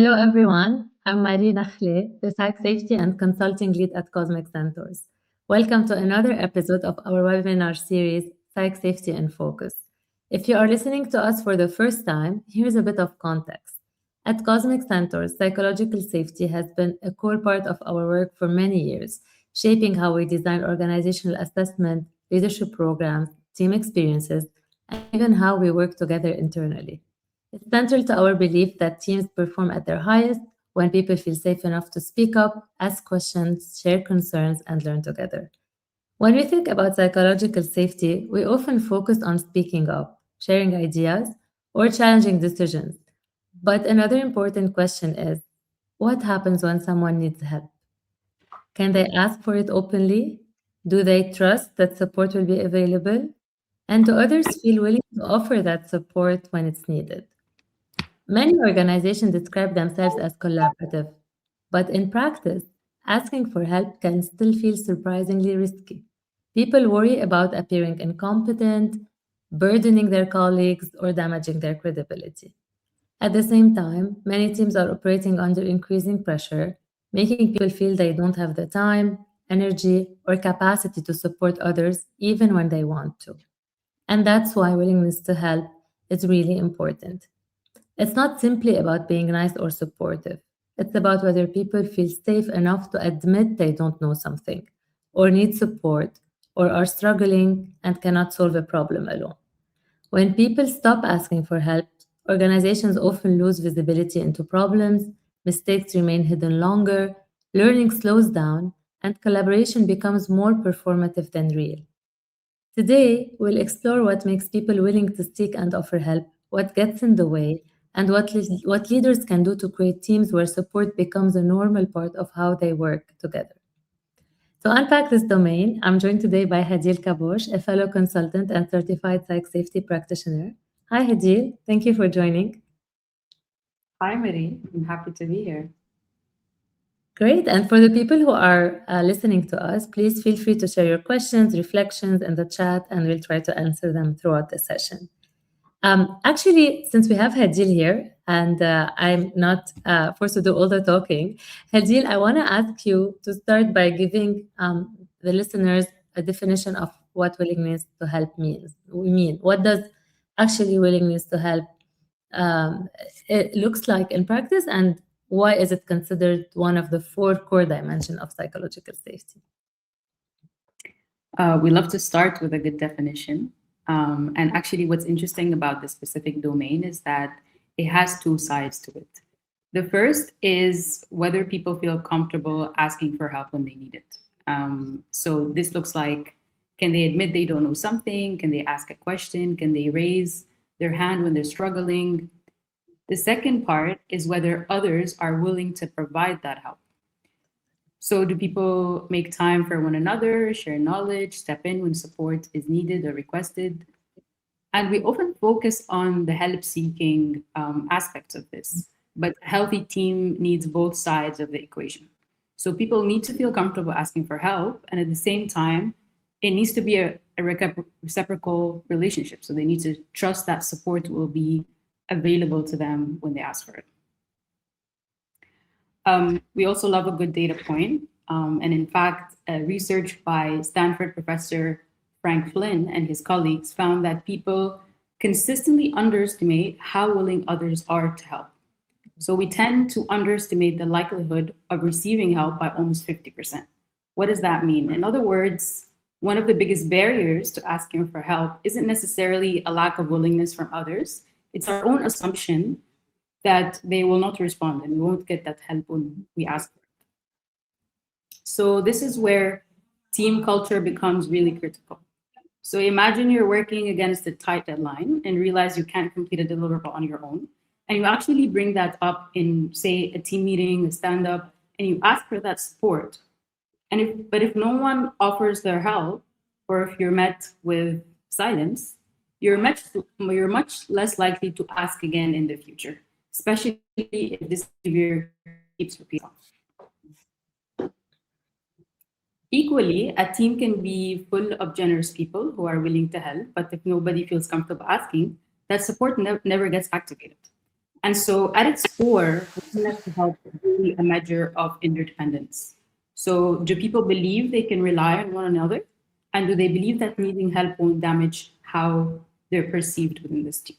Hello, everyone. I'm Nakhle, the Psych Safety and Consulting Lead at Cosmic Centaurs. Welcome to another episode of our webinar series, Psych Safety in Focus. If you are listening to us for the first time, here's a bit of context. At Cosmic Centaurs, psychological safety has been a core part of our work for many years, shaping how we design organizational assessment, leadership programs, team experiences, and even how we work together internally. It's central to our belief that teams perform at their highest when people feel safe enough to speak up, ask questions, share concerns, and learn together. When we think about psychological safety, we often focus on speaking up, sharing ideas, or challenging decisions. But another important question is, what happens when someone needs help? Can they ask for it openly? Do they trust that support will be available? And do others feel willing to offer that support when it's needed? Many organizations describe themselves as collaborative, but in practice, asking for help can still feel surprisingly risky. People worry about appearing incompetent, burdening their colleagues, or damaging their credibility. At the same time, many teams are operating under increasing pressure, making people feel they don't have the time, energy, or capacity to support others even when they want to. And that's why willingness to help is really important. It's not simply about being nice or supportive. It's about whether people feel safe enough to admit they don't know something, or need support, or are struggling and cannot solve a problem alone. When people stop asking for help, organizations often lose visibility into problems, mistakes remain hidden longer, learning slows down, and collaboration becomes more performative than real. Today, we'll explore what makes people willing to seek and offer help, what gets in the way, and what leaders can do to create teams where support becomes a normal part of how they work together. To unpack this domain, I'm joined today by Hadeel Kabosh, a fellow consultant and certified psych safety practitioner. Hi, Hadeel. Thank you for joining. Hi, Marie. I'm happy to be here. Great. And for the people who are listening to us, please feel free to share your questions, reflections in the chat, and we'll try to answer them throughout the session. Actually, since we have Hadeel here, and I'm not forced to do all the talking, Hadeel, I want to ask you to start by giving the listeners a definition of what willingness to help means. We mean, what does actually willingness to help it looks like in practice, and why is it considered one of the four core dimensions of psychological safety? We love to start with a good definition. And actually, what's interesting about this specific domain is that it has two sides to it. The first is whether people feel comfortable asking for help when they need it. So this looks like, can they admit they don't know something? Can they ask a question? Can they raise their hand when they're struggling? The second part is whether others are willing to provide that help. So, do people make time for one another, share knowledge, step in when support is needed or requested? And we often focus on the help seeking aspects of this, but a healthy team needs both sides of the equation. So, people need to feel comfortable asking for help, and at the same time, it needs to be a reciprocal relationship. So, they need to trust that support will be available to them when they ask for it. We also love a good data point. And in fact, research by Stanford professor Frank Flynn and his colleagues found that people consistently underestimate how willing others are to help. So we tend to underestimate the likelihood of receiving help by almost 50%. What does that mean? In other words, one of the biggest barriers to asking for help isn't necessarily a lack of willingness from others. It's our own assumption that they will not respond and we won't get that help when we ask for it. So this is where team culture becomes really critical. So imagine you're working against a tight deadline and realize you can't complete a deliverable on your own. And you actually bring that up in, say, a team meeting, a stand-up, and you ask for that support. But if no one offers their help, or if you're met with silence, you're much less likely to ask again in the future, especially if this behavior keeps repeating. Equally, a team can be full of generous people who are willing to help, but if nobody feels comfortable asking, that support never gets activated. And so at its core, willingness to help is really a measure of interdependence. So do people believe they can rely on one another? And do they believe that needing help won't damage how they're perceived within this team?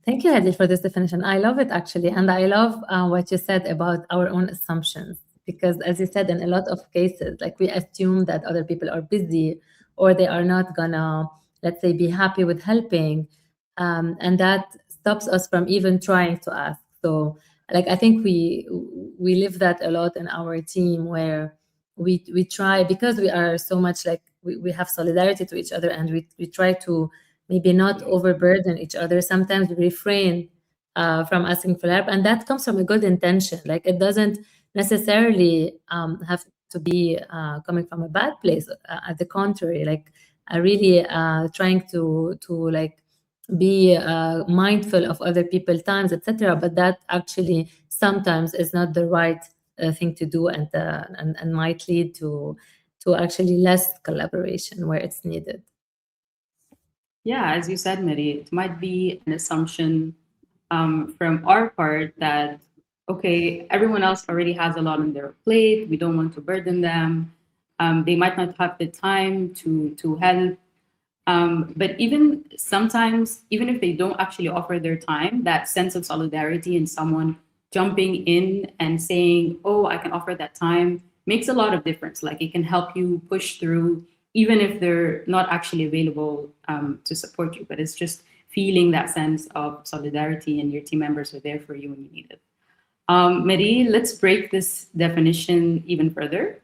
Thank you, Hadeel, for this definition. I love it actually. And I love what you said about our own assumptions. Because as you said, in a lot of cases, like we assume that other people are busy or they are not gonna, let's say, be happy with helping. And that stops us from even trying to ask. So like I think we live that a lot in our team where we try because we are so much like we have solidarity to each other and we try to maybe not overburden each other. Sometimes we refrain from asking for help, and that comes from a good intention. Like it doesn't necessarily have to be coming from a bad place. At the contrary, like really trying to like be mindful of other people's times, etc. But that actually sometimes is not the right thing to do, and might lead to actually less collaboration where it's needed. Yeah, as you said, Mary, it might be an assumption from our part that, okay, everyone else already has a lot on their plate. We don't want to burden them. They might not have the time to help. But even sometimes, even if they don't actually offer their time, that sense of solidarity in someone jumping in and saying, "Oh, I can offer that time," makes a lot of difference. Like it can help you push through, even if they're not actually available to support you. But it's just feeling that sense of solidarity, and your team members are there for you when you need it. Mary, let's break this definition even further.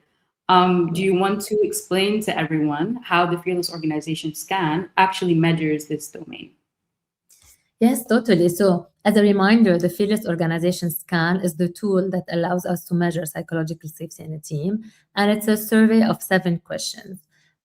Do you want to explain to everyone how the Fearless Organization scan actually measures this domain? Yes, totally. So, as a reminder, the Fearless Organization Scan is the tool that allows us to measure psychological safety in a team. And it's a survey of 7 questions.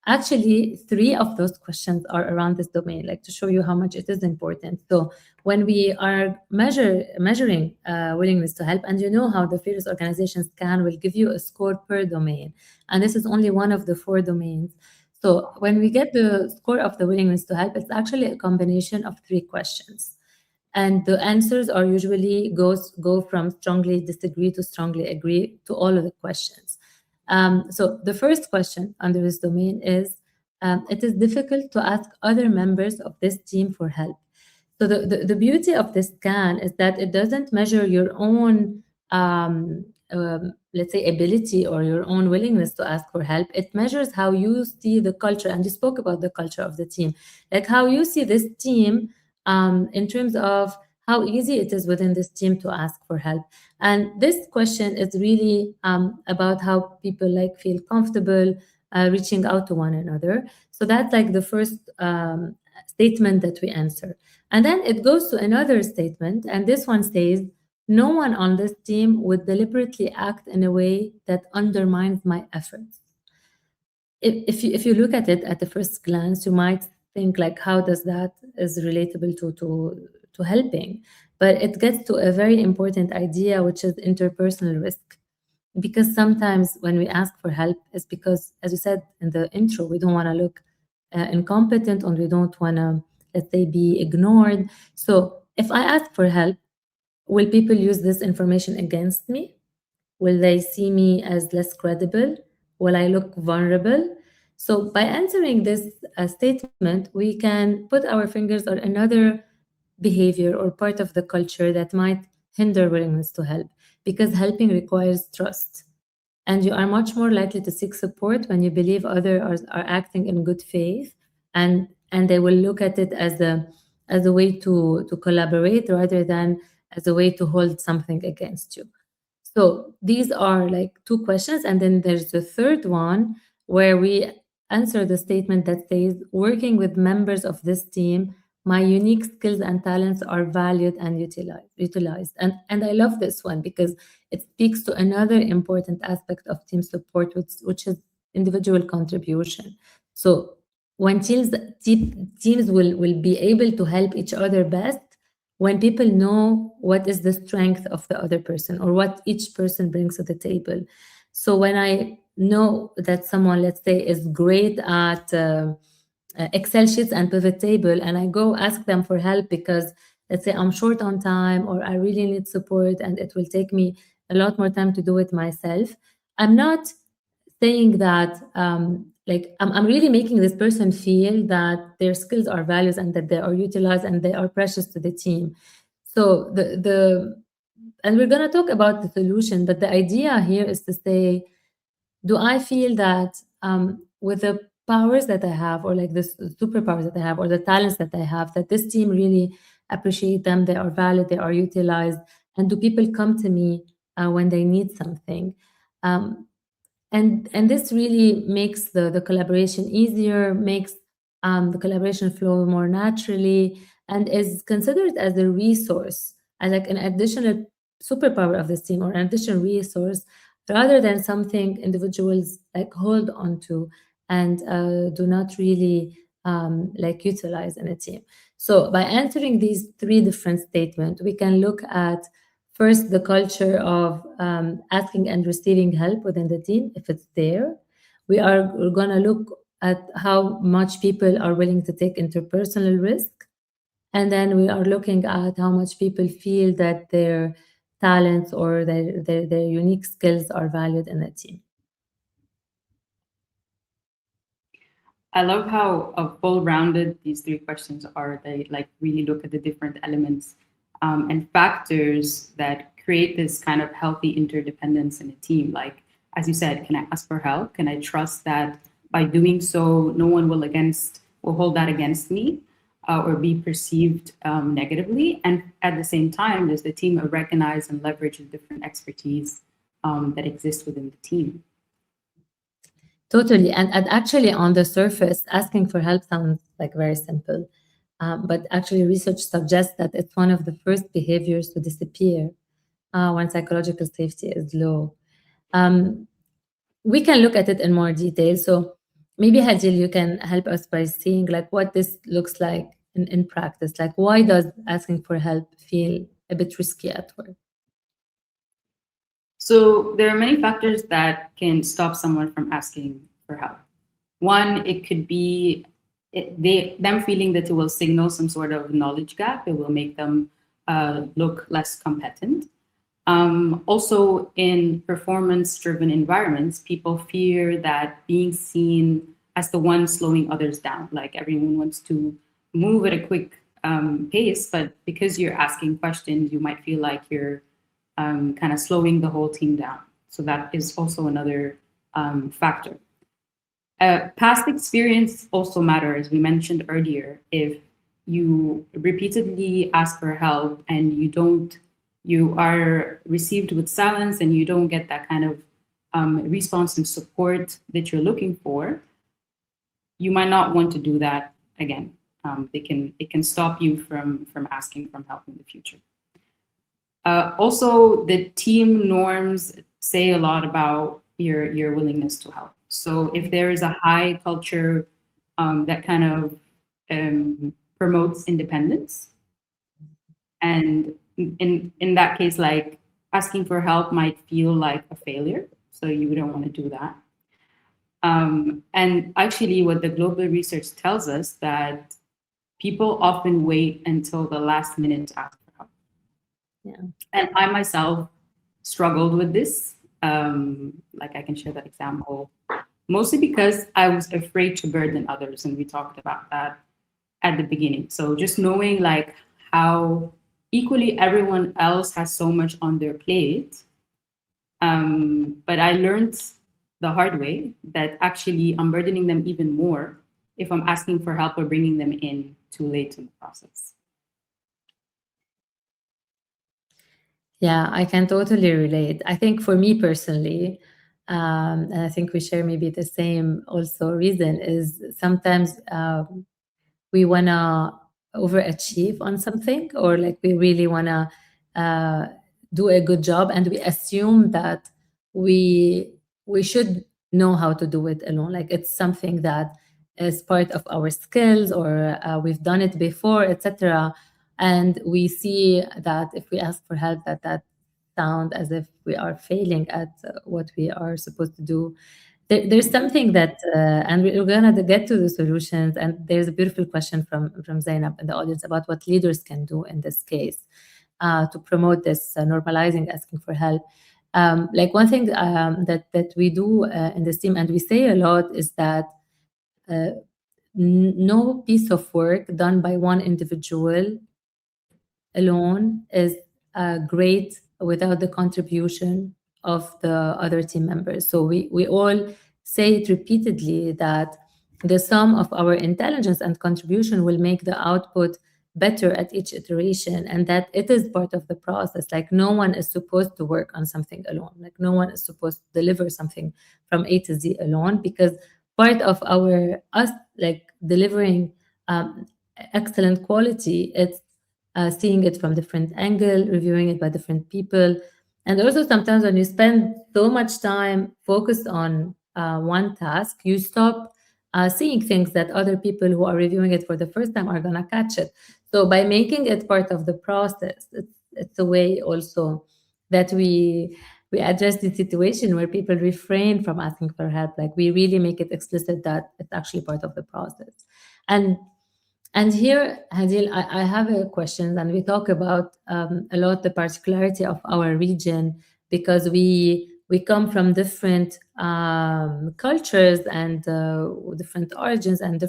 Actually, 3 of those questions are around this domain, like to show you how much it is important. So, when we are measuring willingness to help, and you know how the Fearless Organization Scan will give you a score per domain. And this is only one of the 4 domains. So when we get the score of the willingness to help, it's actually a combination of 3 questions. And the answers are usually go from strongly disagree to strongly agree to all of the questions. So the first question under this domain is, it is difficult to ask other members of this team for help. So the beauty of this scan is that it doesn't measure your own, let's say, ability or your own willingness to ask for help. It measures how you see the culture, and you spoke about the culture of the team, like how you see this team in terms of how easy it is within this team to ask for help. And this question is really about how people like feel comfortable reaching out to one another. So that's like the first statement that we answer. And then it goes to another statement, and this one says, no one on this team would deliberately act in a way that undermines my efforts. If you look at it at the first glance, you might think like, how does that is relatable to helping? But it gets to a very important idea, which is interpersonal risk. Because sometimes when we ask for help, it's because, as you said in the intro, we don't want to look incompetent, or we don't want to, let's say, be ignored. So if I ask for help, will people use this information against me? Will they see me as less credible? Will I look vulnerable? So, by answering this statement, we can put our fingers on another behavior or part of the culture that might hinder willingness to help, because helping requires trust. And you are much more likely to seek support when you believe others are acting in good faith, and they will look at it as a way to collaborate rather than as a way to hold something against you. So these are like 2 questions. And then there's the third one where we answer the statement that says, working with members of this team, my unique skills and talents are valued and utilized. And I love this one because it speaks to another important aspect of team support, which is individual contribution. So when teams will be able to help each other best when people know what is the strength of the other person or what each person brings to the table. So when I know that someone, let's say, is great at Excel sheets and pivot table, and I go ask them for help because let's say I'm short on time or I really need support and it will take me a lot more time to do it myself. I'm not saying that like I'm really making this person feel that their skills are values and that they are utilized and they are precious to the team. So the and we're going to talk about the solution, but the idea here is to say, do I feel that with the powers that I have, or like the superpowers that I have, or the talents that I have, that this team really appreciate them, they are valid, they are utilized, and do people come to me when they need something? Um, and this really makes the collaboration easier, makes the collaboration flow more naturally, and is considered as a resource, as like an additional superpower of this team or an additional resource, rather than something individuals like hold on to and do not really like utilize in a team. So by answering these three different statements, we can look at first, the culture of asking and receiving help within the team, if it's there. We're going to look at how much people are willing to take interpersonal risk. And then we are looking at how much people feel that their talents or their unique skills are valued in the team. I love how full-rounded these three questions are. They like really look at the different elements and factors that create this kind of healthy interdependence in a team. Like, as you said, can I ask for help? Can I trust that by doing so, no one will hold that against me or be perceived negatively? And at the same time, does the team recognize and leverage the different expertise that exists within the team? Totally. And actually, on the surface, asking for help sounds like very simple. But actually, research suggests that it's one of the first behaviors to disappear when psychological safety is low. Um, we can look at it in more detail. So maybe Hadil, you can help us by seeing like what this looks like in practice. Like, why does asking for help feel a bit risky at work? So there are many factors that can stop someone from asking for help. One, it could be them feeling that it will signal some sort of knowledge gap. It will make them look less competent. Also, in performance-driven environments, people fear that being seen as the one slowing others down. Like everyone wants to move at a quick pace, but because you're asking questions, you might feel like you're kind of slowing the whole team down. So that is also another factor. Past experience also matters. We mentioned earlier, if you repeatedly ask for help and you are received with silence and you don't get that kind of response and support that you're looking for, you might not want to do that again. It can stop you from asking for help in the future. Also, the team norms say a lot about your willingness to help. So if there is a high culture that kind of promotes independence, and in that case, like asking for help might feel like a failure, so you don't want to do that. And actually, what the global research tells us that people often wait until the last minute to ask for help. Yeah. And I myself struggled with this. Like I can share that example, mostly because I was afraid to burden others, and we talked about that at the beginning. So just knowing like how equally everyone else has so much on their plate. But I learned the hard way that actually I'm burdening them even more if I'm asking for help or bringing them in too late in the process. Yeah, I can totally relate. I think for me personally, and I think we share maybe the same also reason, is sometimes we want to overachieve on something, or like we really want to uh, do a good job, and we assume that we we should know how to do it alone, like it's something that is part of our skills, or we've done it before, etc. And we see that if we ask for help, that sound as if we are failing at what we are supposed to do. there's something that, and we're gonna get to the solutions. And there's a beautiful question from Zainab in the audience about what leaders can do in this case to promote this normalizing asking for help. Like one thing that we do in this team, and we say a lot, is that uh, no piece of work done by one individual alone is great without the contribution of the other team members. So we all say it repeatedly that the sum of our intelligence and contribution will make the output better at each iteration, and that it is part of the process. Like no one is supposed to work on something alone. Like no one is supposed to deliver something from A to Z alone, because part of our us like delivering excellent quality, it's seeing it from different angle, reviewing it by different people. And also sometimes when you spend so much time focused on one task, you stop seeing things that other people who are reviewing it for the first time are going to catch it. So by making it part of the process, it's a way also that we address the situation where people refrain from asking for help. Like we really make it explicit that it's actually part of the process. And here, Hadil, I have a question, and we talk about a lot the particularity of our region, because we come from different cultures and different origins and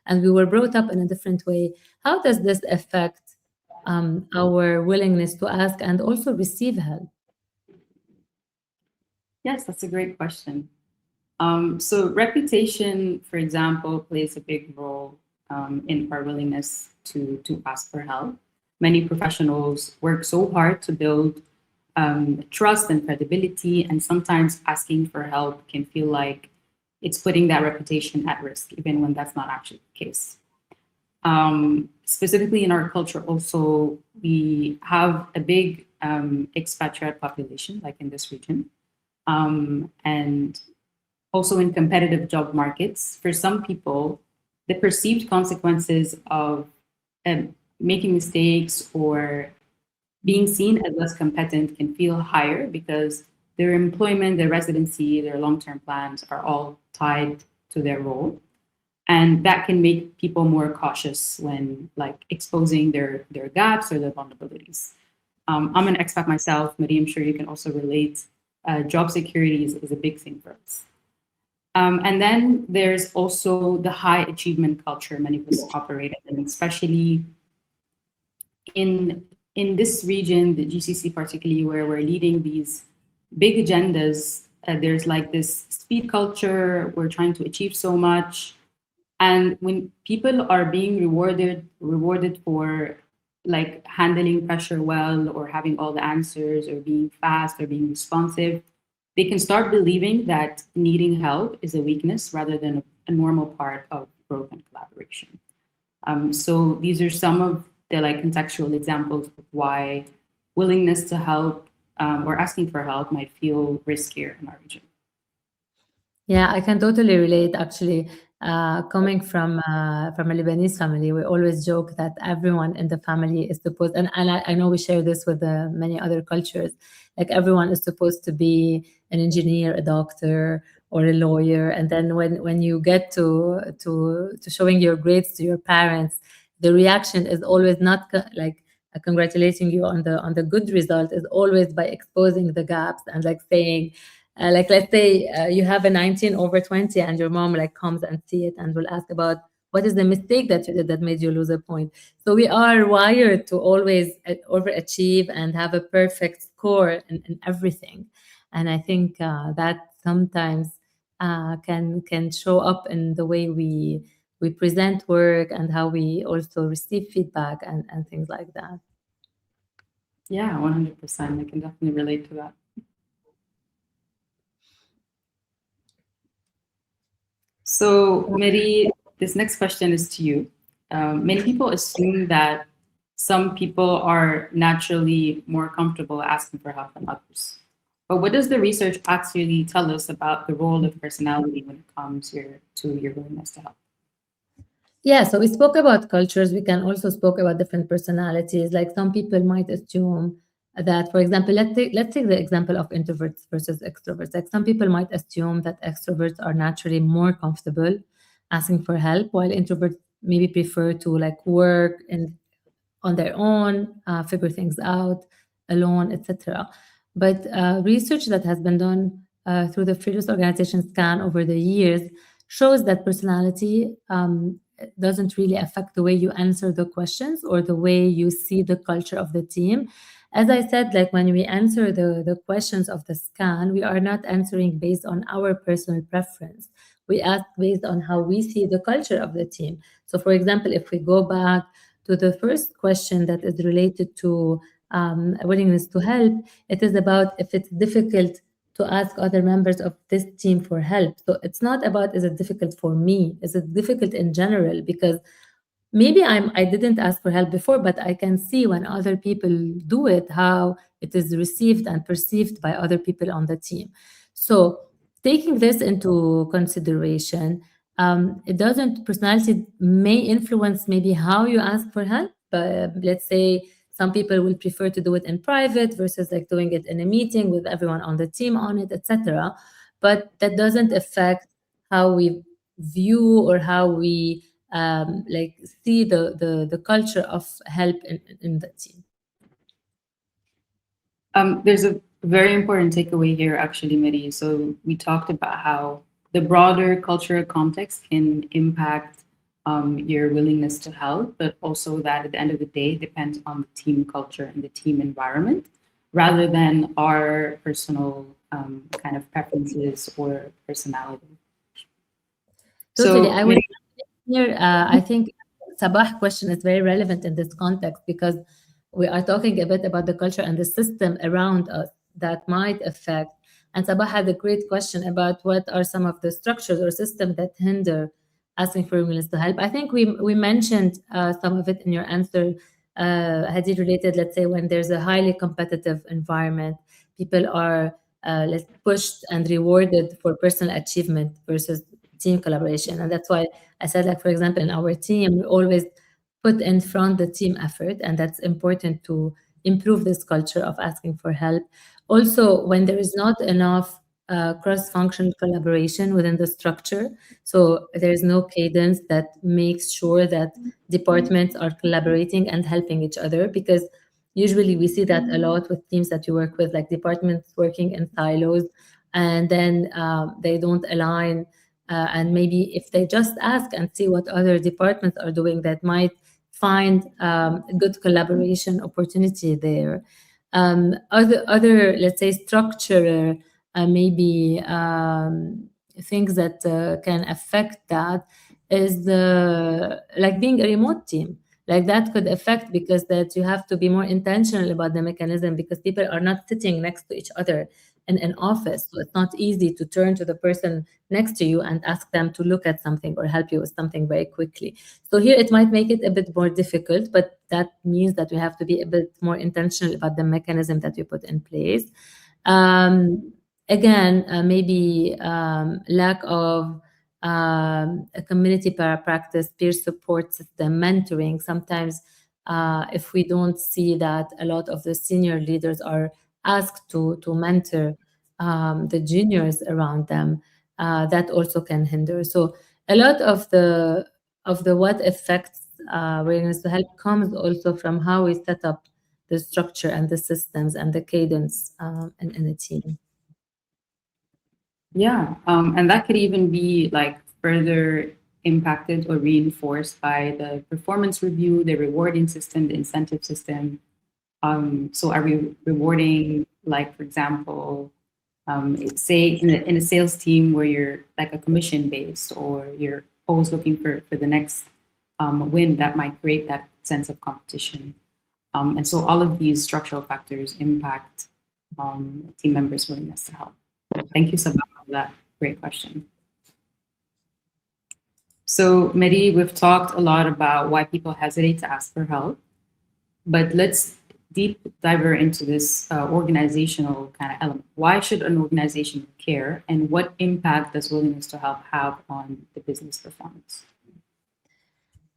and we were brought up in a different way. How does this affect our willingness to ask and also receive help? Yes, that's a great question. So reputation, for example, plays a big role in our willingness to ask for help. Many professionals work so hard to build trust and credibility, and sometimes asking for help can feel like it's putting that reputation at risk, even when that's not actually the case. Specifically in our culture, also, we have a big expatriate population, like in this region. And also in competitive job markets, for some people, the perceived consequences of making mistakes or being seen as less competent can feel higher because their employment, their residency, their long-term plans are all tied to their role. And that can make people more cautious when like exposing their gaps or their vulnerabilities. I'm an expat myself, Marie, I'm sure you can also relate. Job security is a big thing for us. And then there's also the high achievement culture many of us operate in, especially in this region, the GCC particularly, where we're leading these big agendas. There's like this speed culture. We're trying to achieve so much, and when people are being rewarded for like handling pressure well, or having all the answers, or being fast, or being responsive, they can start believing that needing help is a weakness rather than a normal part of growth and collaboration. So these are some of the like contextual examples of why willingness to help or asking for help might feel riskier in our region. Yeah, I can totally relate. Actually, coming from a Lebanese family, we always joke that everyone in the family is supposed, and I know we share this with many other cultures. Like everyone is supposed to be an engineer, a doctor, or a lawyer, and then when you get to showing your grades to your parents, the reaction is always not like congratulating you on the good result. Is always by exposing the gaps and like saying like let's say you have a 19 over 20 and your mom like comes and see it and will ask about what is the mistake that you did that made you lose a point. So we are wired to always overachieve and have a perfect score in everything. And I think that sometimes can show up in the way we present work and how we also receive feedback and things like that. Yeah, 100%. I can definitely relate to that. So, Mary, this next question is to you. Many people assume that some people are naturally more comfortable asking for help than others. But what does the research actually tell us about the role of personality when it comes to your willingness to help? Yeah, so we spoke about cultures. We can also spoke about different personalities. Like some people might assume that, for example, let's take the example of introverts versus extroverts. Like some people might assume that extroverts are naturally more comfortable asking for help, while introverts maybe prefer to like work and on their own, figure things out alone, etc. But research that has been done through the Friedrich Organization scan over the years shows that personality doesn't really affect the way you answer the questions or the way you see the culture of the team. As I said, like when we answer the questions of the scan, we are not answering based on our personal preference. We ask based on how we see the culture of the team. So, for example, if we go back to the first question that is related to willingness to help, it is about if it's difficult to ask other members of this team for help. So it's not about is it difficult for me, is it difficult in general? Because maybe I didn't ask for help before, but I can see when other people do it, how it is received and perceived by other people on the team. So taking this into consideration, it doesn't personality may influence maybe how you ask for help. But let's say some people will prefer to do it in private versus like doing it in a meeting with everyone on the team on it, etc. But that doesn't affect how we view or how we like see the culture of help in the team. There's a very important takeaway here, actually, Mary. So we talked about how the broader cultural context can impact your willingness to help, but also that at the end of the day depends on the team culture and the team environment, rather than our personal kind of preferences or personality. Totally. So, I would Mary, here, I think Sabah question is very relevant in this context because we are talking a bit about the culture and the system around us that might affect. And Sabah had a great question about what are some of the structures or systems that hinder asking for willingness to help. I think we mentioned some of it in your answer, Hadeel, related, let's say, when there's a highly competitive environment, people are pushed and rewarded for personal achievement versus team collaboration. And that's why I said, like, for example, in our team, we always put in front the team effort, and that's important to improve this culture of asking for help. Also, when there is not enough cross-functional collaboration within the structure, so there's no cadence that makes sure that departments are collaborating and helping each other, because usually we see that a lot with teams that you work with, like departments working in silos, and then they don't align. And maybe if they just ask and see what other departments are doing, that might find a good collaboration opportunity there. Other, let's say, structure, maybe things that can affect that is like being a remote team. Like that could affect, because that you have to be more intentional about the mechanism, because people are not sitting next to each other in an office. So it's not easy to turn to the person next to you and ask them to look at something or help you with something very quickly. So here it might make it a bit more difficult, but that means that we have to be a bit more intentional about the mechanism that we put in place. Again, maybe lack of a community practice, peer support system, mentoring. Sometimes if we don't see that a lot of the senior leaders are asked to mentor the juniors around them, that also can hinder. So a lot of the what affects willingness to help comes also from how we set up the structure and the systems and the cadence in a team. yeah, and that could even be like further impacted or reinforced by the performance review, the rewarding system, the incentive system. So are we rewarding, like, for example, say in a sales team where you're like a commission based, or you're always looking for the next win, that might create that sense of competition. And so all of these structural factors impact team members' willingness to help. Thank you, Sabah, for that great question. So, Mehdi, we've talked a lot about why people hesitate to ask for help, but let's deep dive into this organizational kind of element. Why should an organization care, and what impact does willingness to help have on the business performance?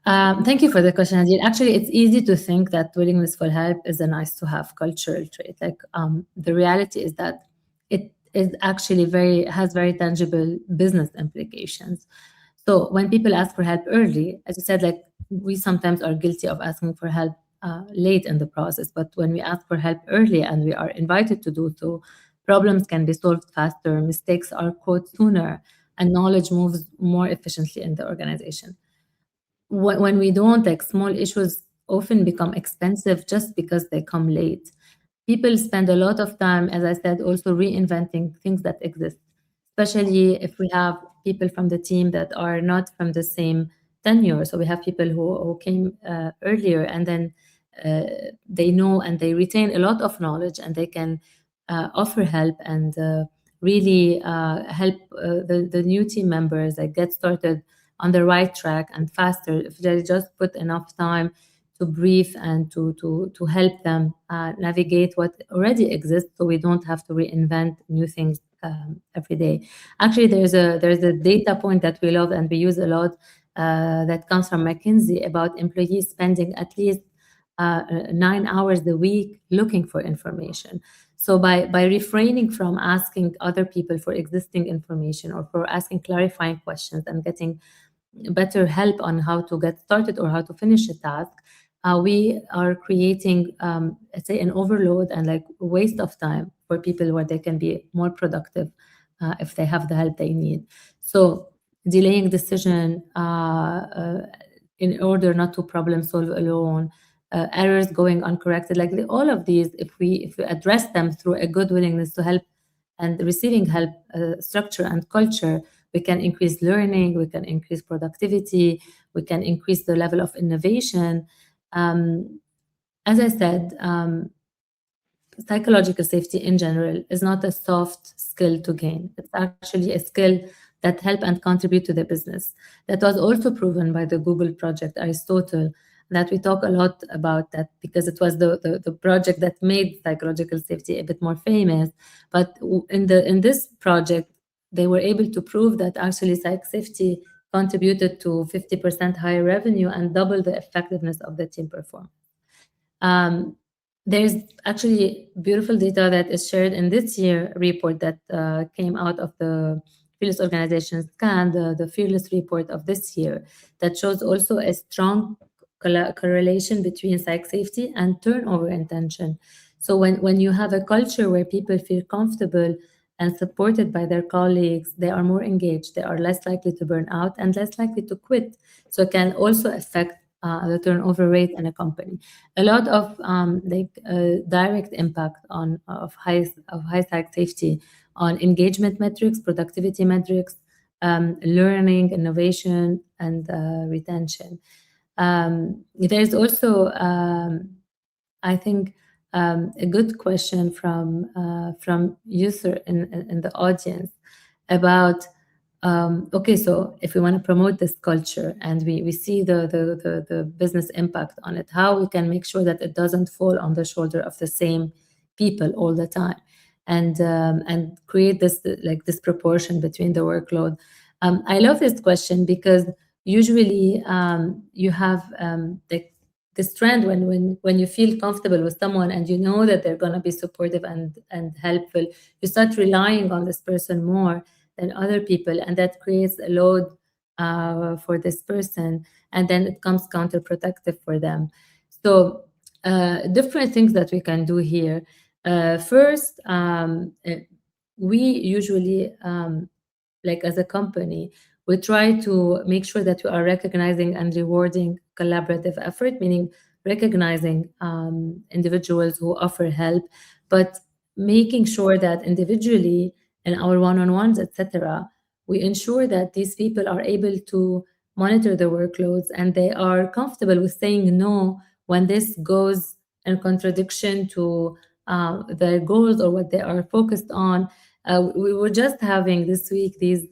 Thank you for the question, Hadeel. Actually, it's easy to think that willingness for help is a nice to have cultural trait. Like the reality is that it is actually has very tangible business implications. So when people ask for help early, as you said, like we sometimes are guilty of asking for help late in the process. But when we ask for help early and we are invited to do so, problems can be solved faster, mistakes are caught sooner, and knowledge moves more efficiently in the organization. When we don't, like small issues often become expensive just because they come late. People spend a lot of time, as I said, also reinventing things that exist, especially if we have people from the team that are not from the same tenure. So we have people who came earlier, and then uh, they know and they retain a lot of knowledge, and they can offer help and really help the new team members like get started on the right track and faster if they just put enough time to brief and to help them navigate what already exists, so we don't have to reinvent new things every day. Actually, there's a data point that we love and we use a lot that comes from McKinsey about employees spending at least 9 hours a week looking for information. So by refraining from asking other people for existing information or for asking clarifying questions and getting better help on how to get started or how to finish a task, we are creating, let's say, an overload and like waste of time for people where they can be more productive if they have the help they need. So delaying decision in order not to problem solve alone, errors going uncorrected, like all of these, if we address them through a good willingness to help and receiving help structure and culture, we can increase learning, we can increase productivity, we can increase the level of innovation. Um, as I said, psychological safety in general is not a soft skill to gain. It's actually a skill that help and contribute to the business. That was also proven by the Google project Aristotle, that we talk a lot about that because it was the project that made psychological safety a bit more famous. But in this project, they were able to prove that actually psych safety contributed to 50% higher revenue and double the effectiveness of the team performance. Um, there's actually beautiful data that is shared in this year report that came out of the Fearless Organization Scan, the Fearless report of this year, that shows also a strong correlation between psych safety and turnover intention. So when you have a culture where people feel comfortable and supported by their colleagues, they are more engaged, they are less likely to burn out and less likely to quit. So it can also affect the turnover rate in a company. A lot of direct impact on of high psych safety on engagement metrics, productivity metrics, learning, innovation, and retention. There's also, I think, a good question from user in the audience about okay, so if we want to promote this culture and we see the business impact on it, how we can make sure that it doesn't fall on the shoulder of the same people all the time, and create this like disproportion between the workload. I love this question because usually you have this trend when you feel comfortable with someone and you know that they're going to be supportive and helpful, you start relying on this person more than other people, and that creates a load for this person, and then it becomes counterproductive for them. So different things that we can do here. First, we usually like as a company, we try to make sure that we are recognizing and rewarding collaborative effort, meaning recognizing individuals who offer help, but making sure that individually in our one-on-ones, etc., we ensure that these people are able to monitor their workloads and they are comfortable with saying no when this goes in contradiction to their goals or what they are focused on. We were just having this week these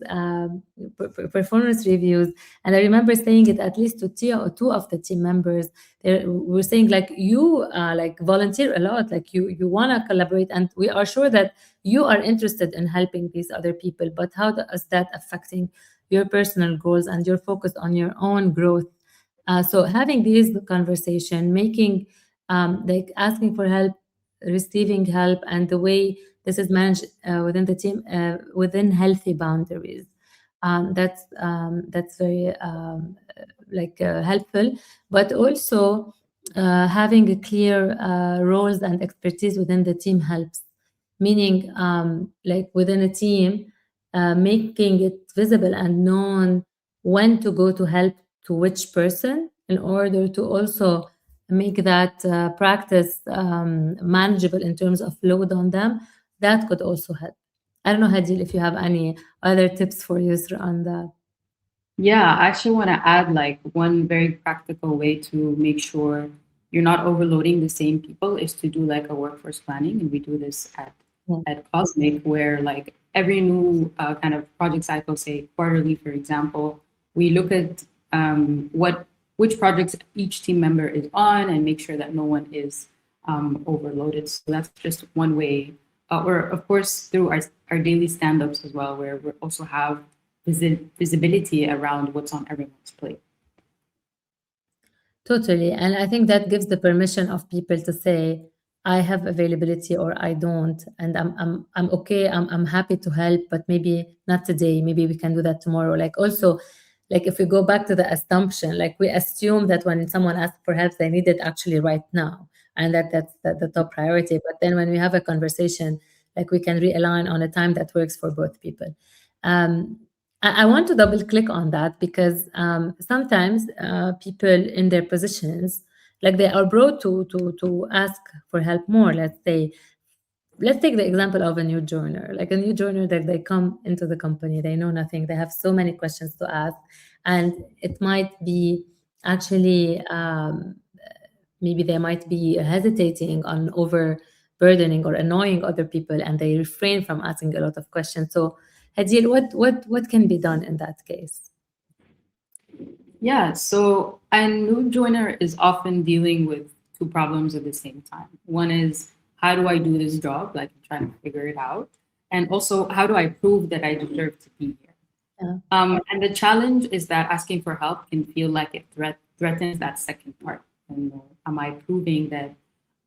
performance reviews, and I remember saying it at least to two of the team members. They were saying like you like volunteer a lot, like you want to collaborate, and we are sure that you are interested in helping these other people. But how is that affecting your personal goals and your focus on your own growth? So having these conversation, making like asking for help, receiving help, and the way this is managed within the team within healthy boundaries. That's very helpful, but also having a clear roles and expertise within the team helps. Meaning, like within a team, making it visible and known when to go to help to which person in order to also make that practice manageable in terms of load on them. That could also help. I don't know, Hadil, if you have any other tips for Yusra on that. Yeah, I actually want to add like one very practical way to make sure you're not overloading the same people is to do like a workforce planning. And we do this Yeah. at Cosmic, where like every new kind of project cycle, say quarterly, for example, we look at which projects each team member is on and make sure that no one is overloaded. So that's just one way. Or of course through our daily stand-ups as well, where we also have visibility around what's on everyone's plate. Totally. And I think that gives the permission of people to say, I have availability or I don't. And I'm okay. I'm happy to help, but maybe not today. Maybe we can do that tomorrow. Like also, like if we go back to the assumption, like we assume that when someone asks for help, they need it actually right now. And that's the top priority. But then when we have a conversation, like we can realign on a time that works for both people. Um, I want to double click on that because sometimes people in their positions, like they are brought to ask for help more. Let's take the example of a new joiner, like a new joiner that they come into the company, they know nothing, they have so many questions to ask, and it might be actually maybe they might be hesitating on overburdening or annoying other people, and they refrain from asking a lot of questions. So, Hadil, what can be done in that case? Yeah, so a new joiner is often dealing with two problems at the same time. One is, how do I do this job? Like, I'm trying to figure it out. And also, how do I prove that I deserve to be here? Yeah. And the challenge is that asking for help can feel like it threatens that second part. And am I proving that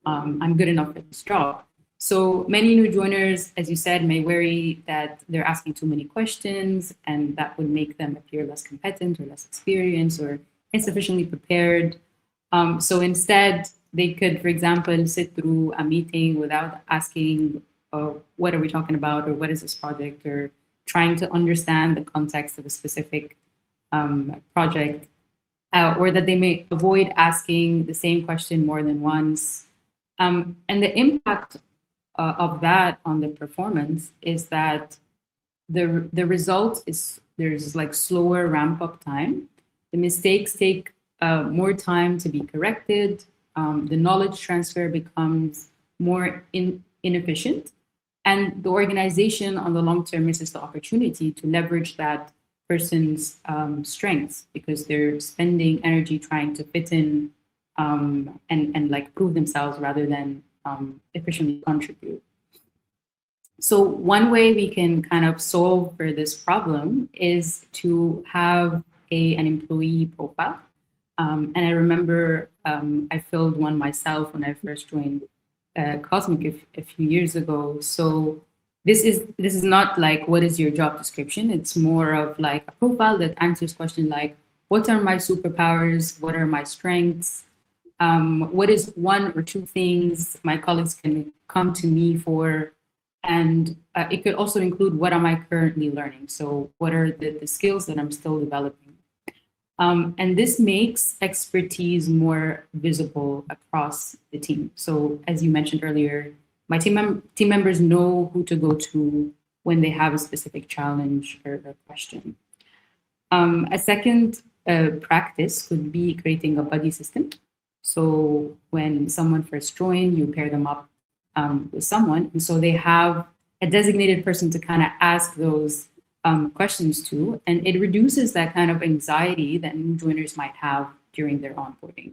I'm good enough for this job? So many new joiners, as you said, may worry that they're asking too many questions and that would make them appear less competent or less experienced or insufficiently prepared. So instead, they could, for example, sit through a meeting without asking, what are we talking about, or what is this project, or trying to understand the context of a specific project, or that they may avoid asking the same question more than once. And the impact of that on the performance is that the result is there's like slower ramp up time. The mistakes take more time to be corrected. The knowledge transfer becomes more inefficient, and the organization on the long term misses the opportunity to leverage that person's strengths because they're spending energy trying to fit in and like prove themselves rather than efficiently contribute. So one way we can kind of solve for this problem is to have an employee profile. And I remember I filled one myself when I first joined Cosmic a few years ago. So this is not like what is your job description. It's more of like a profile that answers questions like, what are my superpowers? What are my strengths? What is one or two things my colleagues can come to me for? And it could also include what am I currently learning? So what are the skills that I'm still developing? And this makes expertise more visible across the team. So as you mentioned earlier, my team members know who to go to when they have a specific challenge or question. A second practice could be creating a buddy system. So when someone first joins, you pair them up with someone, and so they have a designated person to kind of ask those questions to, and it reduces that kind of anxiety that new joiners might have during their onboarding.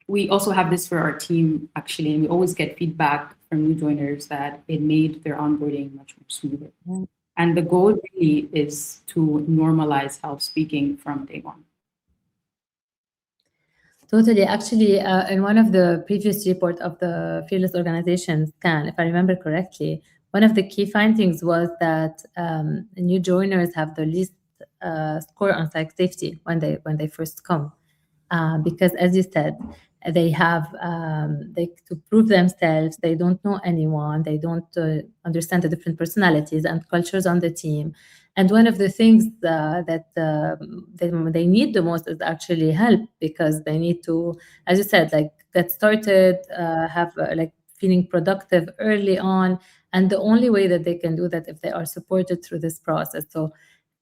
We also have this for our team actually, and we always get feedback from new joiners that it made their onboarding much more smoother. And the goal really is to normalize health speaking from day one. Totally. Actually, in one of the previous report of the Fearless Organization scan, if I remember correctly, one of the key findings was that new joiners have the least score on psych safety when they first come, because as you said, they have they to prove themselves. They don't know anyone. They don't understand the different personalities and cultures on the team. And one of the things that they need the most is actually help, because they need to, as you said, like get started, have like feeling productive early on. And the only way that they can do that if they are supported through this process. So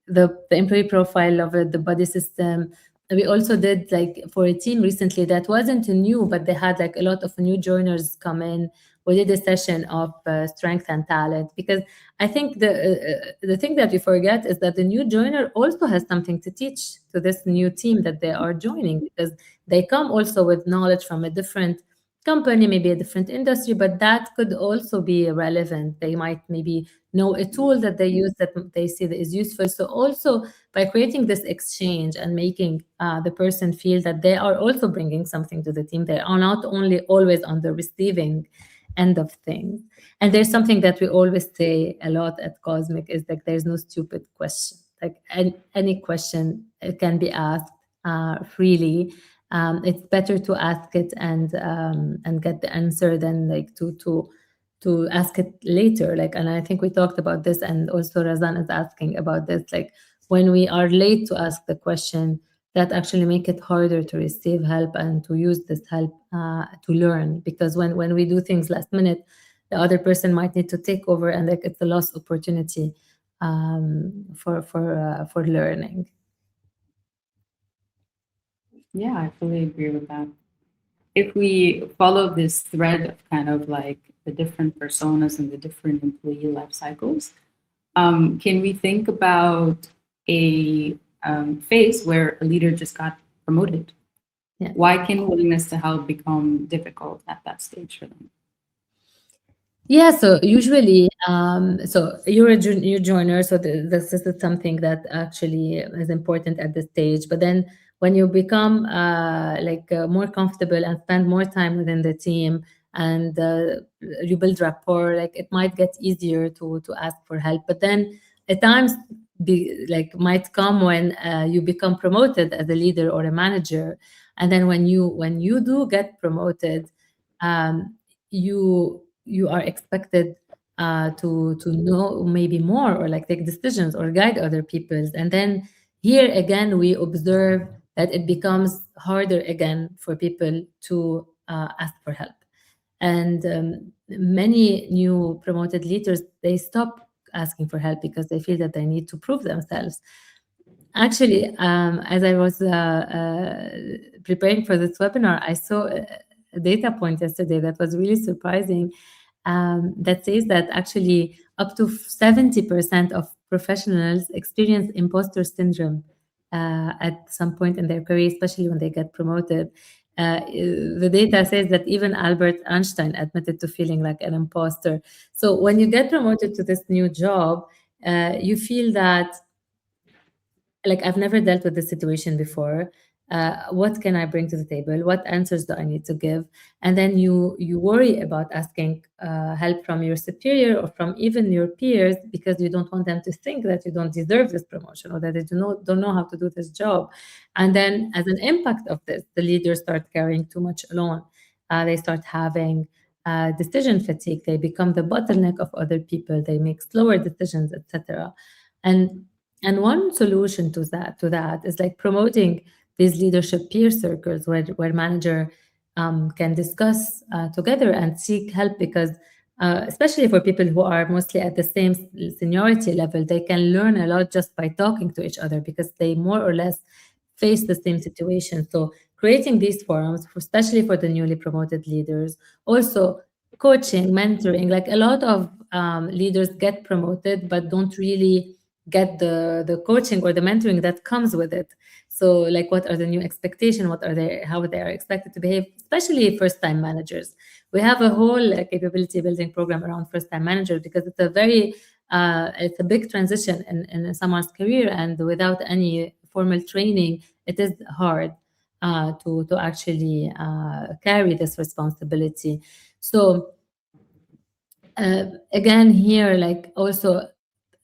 the employee profile of it, the body system. We also did like for a team recently that wasn't new, but they had like a lot of new joiners come in. We did a session of strength and talent, because I think the thing that we forget is that the new joiner also has something to teach to this new team that they are joining, because they come also with knowledge from a different company, maybe a different industry, but that could also be relevant. They might maybe know a tool that they use that they see that is useful. So also by creating this exchange and making the person feel that they are also bringing something to the team, they are not only always on the receiving end of things. And there's something that we always say a lot at Cosmic is like there's no stupid question. Like any question can be asked freely. It's better to ask it and get the answer than like to ask it later. Like, and I think we talked about this, and also Razan is asking about this. Like, when we are late to ask the question, that actually make it harder to receive help and to use this help to learn. Because when we do things last minute, the other person might need to take over, and like it's a lost opportunity for learning. Yeah, I fully agree with that. If we follow this thread of kind of like the different personas and the different employee life cycles, can we think about a phase where a leader just got promoted? Yeah. Why can willingness to help become difficult at that stage for them? Yeah, so usually, so you're a new joiner, so this is something that actually is important at this stage. But then when you become more comfortable and spend more time within the team, and you build rapport, like it might get easier to ask for help. But then at times might come when you become promoted as a leader or a manager, and then when you do get promoted, um, you are expected to know maybe more, or like take decisions or guide other people's. And then here again we observe that it becomes harder again for people to ask for help. And many new promoted leaders, they stop asking for help because they feel that they need to prove themselves. Actually, as I was preparing for this webinar, I saw a data point yesterday that was really surprising, that says that actually up to 70% of professionals experience imposter syndrome at some point in their career, especially when they get promoted. The data says that even Albert Einstein admitted to feeling like an imposter. So when you get promoted to this new job, you feel that, like, I've never dealt with this situation before. What can I bring to the table? What answers do I need to give? And then you worry about asking help from your superior or from even your peers, because you don't want them to think that you don't deserve this promotion, or that they don't know how to do this job. And then as an impact of this, the leaders start carrying too much alone. They start having decision fatigue. They become the bottleneck of other people. They make slower decisions, etc. And and one solution to that is like promoting these leadership peer circles where manager can discuss together and seek help, because especially for people who are mostly at the same seniority level, they can learn a lot just by talking to each other, because they more or less face the same situation. So creating these forums, especially for the newly promoted leaders, also coaching, mentoring, like a lot of leaders get promoted but don't really get the coaching or the mentoring that comes with it. So like, what are the new expectations? What are they, how they are expected to behave, especially first time managers. We have a whole capability building program around first time managers, because it's a big transition in someone's career, and without any formal training, it is hard. to actually carry this responsibility. So again, here, like also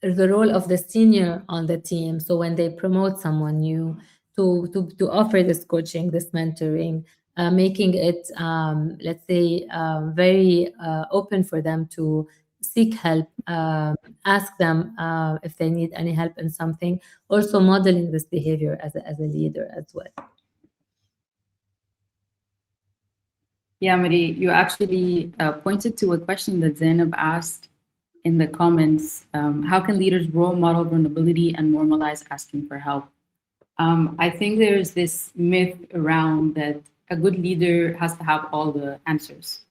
the role of the senior on the team. So when they promote someone new, to offer this coaching, this mentoring, making it, let's say, very open for them to seek help, ask them if they need any help in something, also modeling this behavior as a leader as well. Yeah, Marie, you actually pointed to a question that Zainab asked in the comments. How can leaders role model vulnerability and normalize asking for help? I think there's this myth around that a good leader has to have all the answers.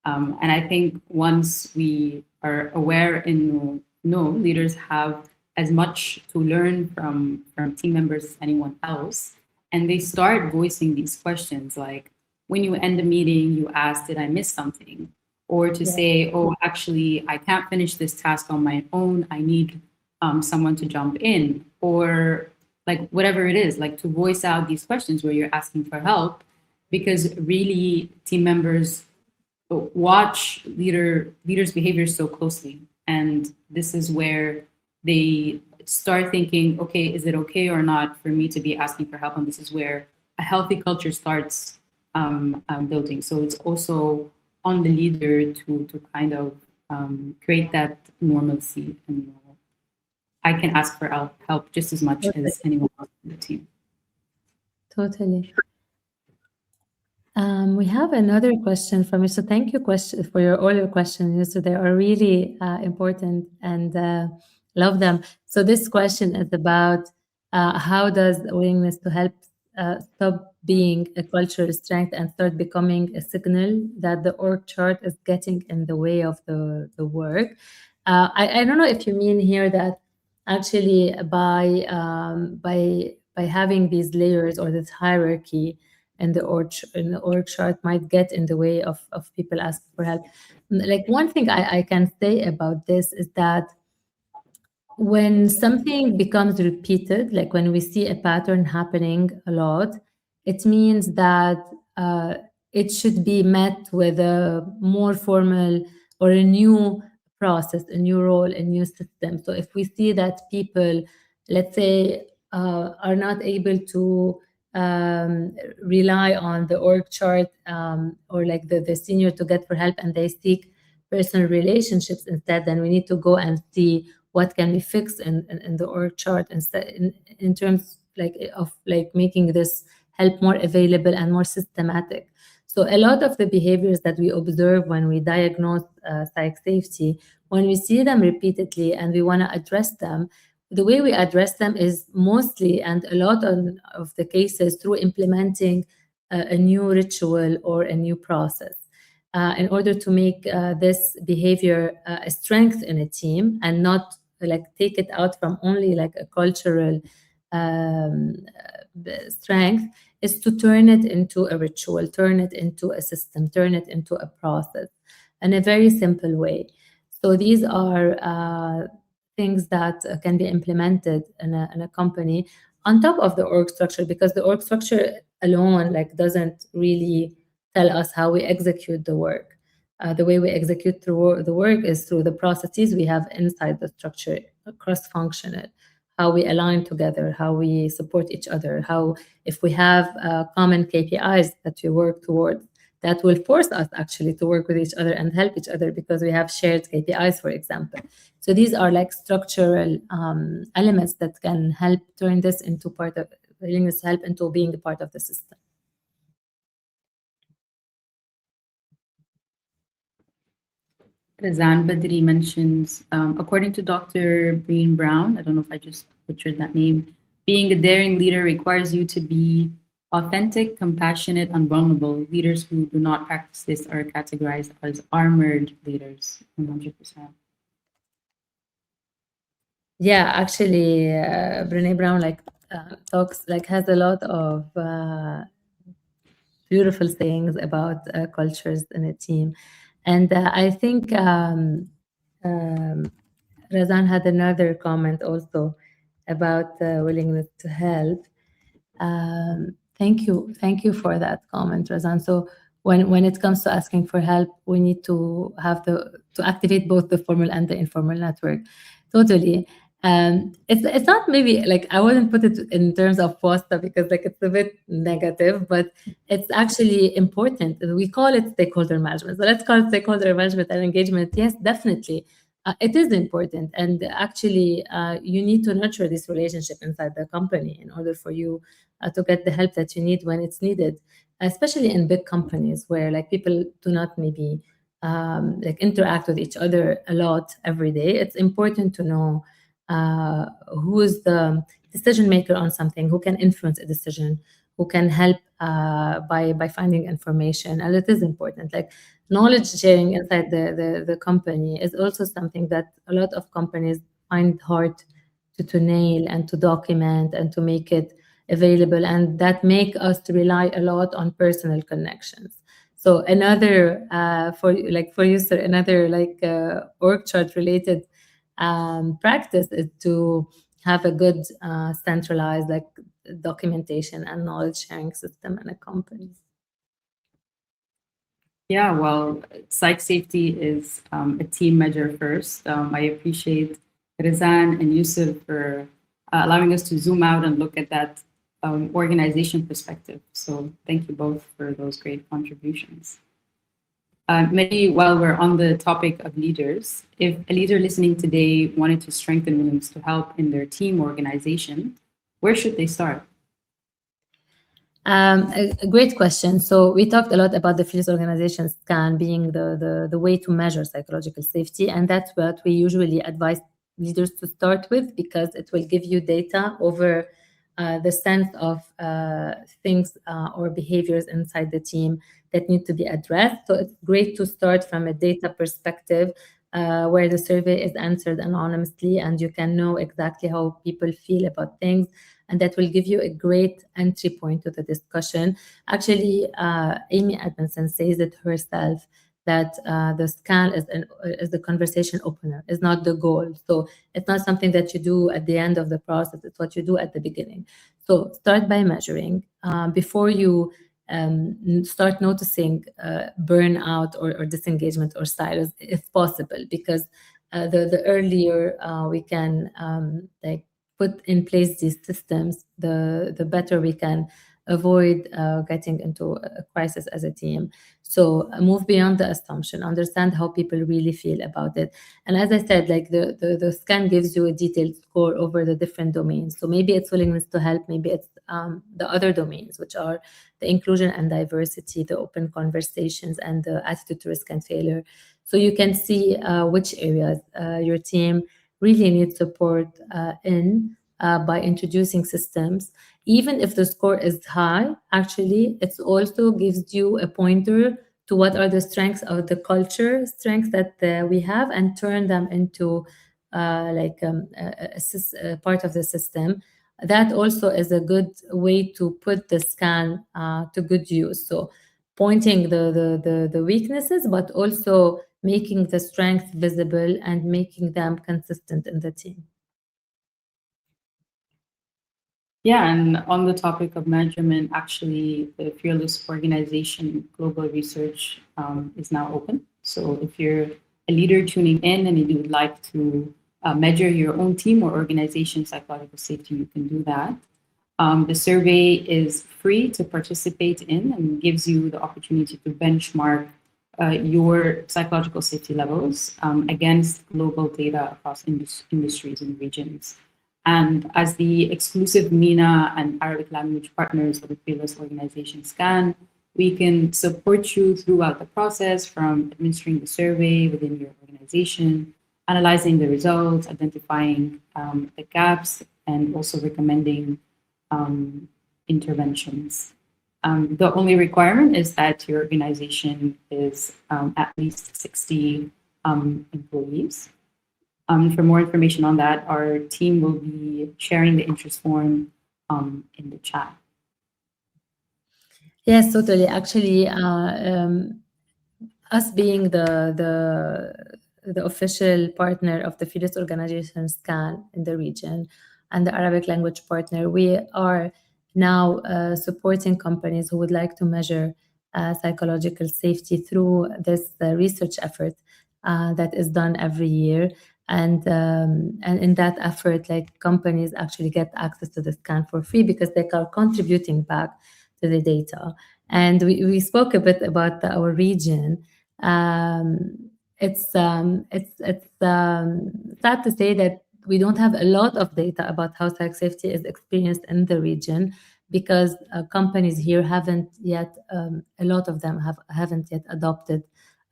And I think once we are aware and know leaders have as much to learn from team members as anyone else, and they start voicing these questions like, when you end a meeting, you ask, did I miss something? Or to Yeah. say, oh, actually, I can't finish this task on my own. I need someone to jump in. Or like whatever it is, like to voice out these questions where you're asking for help, because really team members watch leaders' behavior so closely, and this is where they start thinking, okay, is it okay or not for me to be asking for help? And this is where a healthy culture starts building. So it's also on the leader to kind of create that normalcy, and I can ask for help just as much Totally. as anyone else in the team. Totally. We have another question from you. So thank you for all your questions. So they are really important and love them. So this question is about how does willingness to help stop being a cultural strength and start becoming a signal that the org chart is getting in the way of the work. I don't know if you mean here that actually by having these layers or this hierarchy and in the org chart might get in the way of people asking for help. Like one thing I can say about this is that when something becomes repeated, like when we see a pattern happening a lot, it means that it should be met with a more formal or a new process, a new role, a new system. So if we see that people, let's say, are not able to rely on the org chart or like the senior to get for help and they seek personal relationships instead, then we need to go and see what can we fix in the org chart instead in terms like of like making this help more available and more systematic. So a lot of the behaviors that we observe when we diagnose psych safety, when we see them repeatedly and we want to address them, the way we address them is mostly and a lot of the cases through implementing a new ritual or a new process. In order to make this behavior a strength in a team and not like take it out from only like a cultural um, strength, is to turn it into a ritual, turn it into a system, turn it into a process in a very simple way. So these are things that can be implemented in a company on top of the org structure, because the org structure alone like doesn't really tell us how we execute the work. The way we execute through the work is through the processes we have inside the structure, cross-functional, how we align together, how we support each other, how if we have common KPIs that we work towards, that will force us actually to work with each other and help each other because we have shared KPIs, for example. So these are like structural elements that can help turn this into part of willingness to help into being a part of the system. Razan Badri mentions, according to Dr. Breen Brown, I don't know if I just butchered that name, being a daring leader requires you to be authentic, compassionate, and vulnerable. Leaders who do not practice this are categorized as armored leaders, 100%. Yeah, actually, Brene Brown like talks like has a lot of beautiful sayings about cultures in a team, and I think Razan had another comment also about willingness to help. Thank you for that comment, Razan. So when it comes to asking for help, we need to have to activate both the formal and the informal network. Totally. It's not maybe like I wouldn't put it in terms of foster because like it's a bit negative, but it's actually important. We call it stakeholder management. So let's call it stakeholder management and engagement. Yes, definitely. It is important, and actually, you need to nurture this relationship inside the company in order for you to get the help that you need when it's needed, especially in big companies where like people do not maybe like interact with each other a lot every day. It's important to know who is the decision maker on something, who can influence a decision, who can help by finding information, and it is important. Like knowledge sharing inside the company is also something that a lot of companies find hard to nail and to document and to make it available, and that make us to rely a lot on personal connections. So another for you, sir, another like org chart related practice is to have a good centralized like documentation and knowledge sharing system in a company. Yeah, well, psych safety is a team measure first. I appreciate Rizan and Yusuf for allowing us to zoom out and look at that organization perspective. So thank you both for those great contributions. Maybe while we're on the topic of leaders, if a leader listening today wanted to strengthen women's to help in their team organization, where should they start? A great question. So we talked a lot about the Phyllis Organization scan being the way to measure psychological safety, and that's what we usually advise leaders to start with because it will give you data over the sense of things or behaviors inside the team that need to be addressed. So it's great to start from a data perspective where the survey is answered anonymously and you can know exactly how people feel about things, and that will give you a great entry point to the discussion. Actually, Amy Edmondson says it herself that the scan is the conversation opener, is not the goal. So it's not something that you do at the end of the process, it's what you do at the beginning. So start by measuring before you start noticing burnout or disengagement or silence, if possible, because the earlier we can like put in place these systems, the better we can avoid getting into a crisis as a team. So move beyond the assumption, understand how people really feel about it. And as I said, like the scan gives you a detailed score over the different domains. So maybe it's willingness to help, maybe it's the other domains, which are the inclusion and diversity, the open conversations, and the attitude to risk and failure. So you can see which areas your team really need support in by introducing systems. Even if the score is high, actually, it also gives you a pointer to what are the strengths of the culture, strengths that we have, and turn them into a part of the system. That also is a good way to put the scan to good use. So pointing the weaknesses, but also making the strengths visible and making them consistent in the team. Yeah, and on the topic of measurement, actually, the Fearless Organization Global Research is now open. So if you're a leader tuning in and you would like to measure your own team or organization psychological safety, you can do that. The survey is free to participate in and gives you the opportunity to benchmark your psychological safety levels against global data across industries and regions. And as the exclusive MENA and Arabic language partners of the Fearless Organization Scan, we can support you throughout the process from administering the survey within your organization, analyzing the results, identifying the gaps, and also recommending interventions. The only requirement is that your organization is at least 60 employees. For more information on that, our team will be sharing the interest form in the chat. Yes, totally. Actually, us being the official partner of the Fearless Organization Scan in the region and the Arabic language partner, we are now supporting companies who would like to measure psychological safety through this research effort that is done every year. And in that effort, like companies actually get access to the scan for free because they are contributing back to the data. And we spoke a bit about our region. It's sad to say that we don't have a lot of data about how psych safety is experienced in the region because companies here haven't yet, a lot of them haven't yet adopted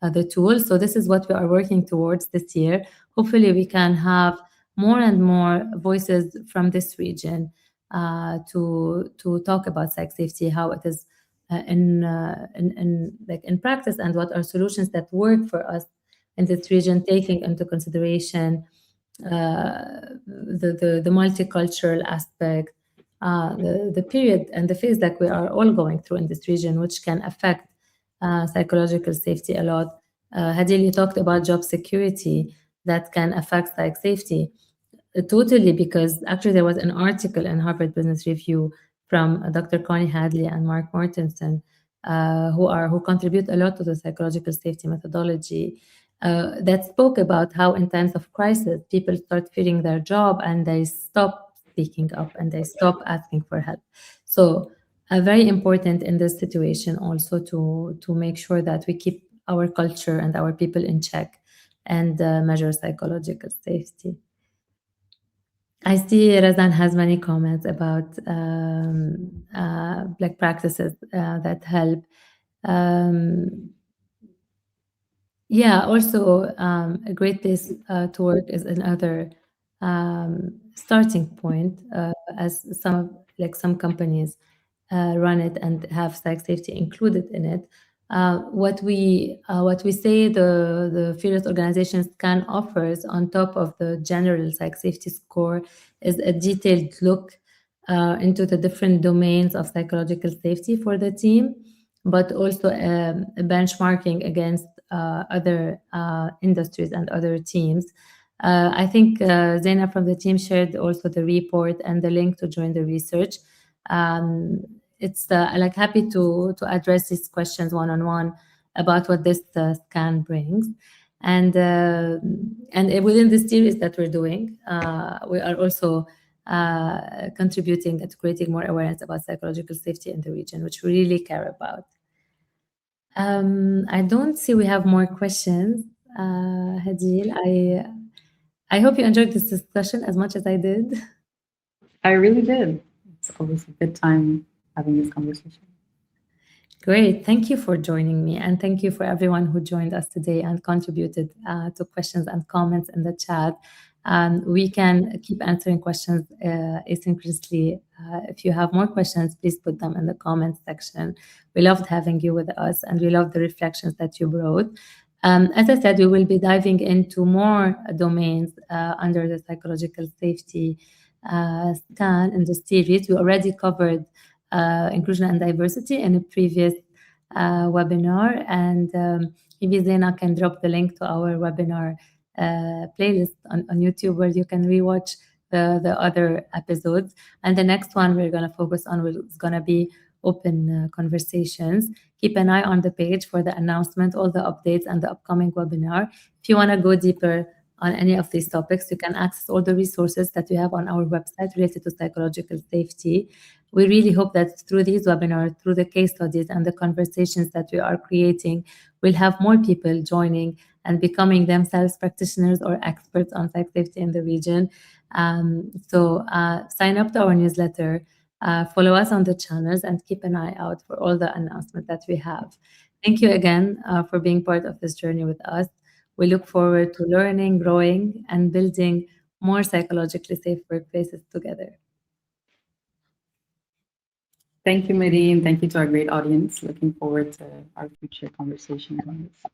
the tool. So this is what we are working towards this year. Hopefully, we can have more and more voices from this region to talk about psych safety, how it is in practice, and what are solutions that work for us in this region, taking into consideration the multicultural aspect, the period and the phase that we are all going through in this region, which can affect psychological safety a lot. Hadeel, you talked about job security that can affect psych safety. Totally, because actually there was an article in Harvard Business Review from Dr. Connie Hadley and Mark Mortensen, who contribute a lot to the psychological safety methodology, that spoke about how in times of crisis people start fearing their job and they stop speaking up and they stop asking for help. So very important in this situation also to make sure that we keep our culture and our people in check and measure psychological safety. I see Razan has many comments about black practices that help. Um, yeah, also a great place to work is another starting point, as some companies run it and have psych safety included in it. What we say the Fearless Organization Scan offers on top of the general psych safety score is a detailed look into the different domains of psychological safety for the team, but also a benchmarking against other industries and other teams. I think Zaina from the team shared also the report and the link to join the research. Um, it's like happy to address these questions one-on-one about what this scan brings. And within the series that we're doing, we are also contributing to creating more awareness about psychological safety in the region, which we really care about. I don't see we have more questions. Hadeel, I hope you enjoyed this discussion as much as I did. I really did. It's always a good time having this conversation. Great. Thank you for joining me. And thank you for everyone who joined us today and contributed to questions and comments in the chat. We can keep answering questions asynchronously. If you have more questions, please put them in the comments section. We loved having you with us and we love the reflections that you brought. As I said, we will be diving into more domains under the psychological safety scan in the series. We already covered inclusion and diversity in a previous webinar, and maybe Zena can drop the link to our webinar playlist on YouTube where you can rewatch the other episodes. And the next one we're going to focus on is going to be open conversations. Keep an eye on the page for the announcement, all the updates, and the upcoming webinar. If you want to go deeper on any of these topics, you can access all the resources that we have on our website related to psychological safety. We really hope that through these webinars, through the case studies and the conversations that we are creating, we'll have more people joining and becoming themselves practitioners or experts on psych safety in the region. So sign up to our newsletter, follow us on the channels, and keep an eye out for all the announcements that we have. Thank you again for being part of this journey with us. We look forward to learning, growing, and building more psychologically safe workplaces together. Thank you, Mary, and thank you to our great audience. Looking forward to our future conversations on this.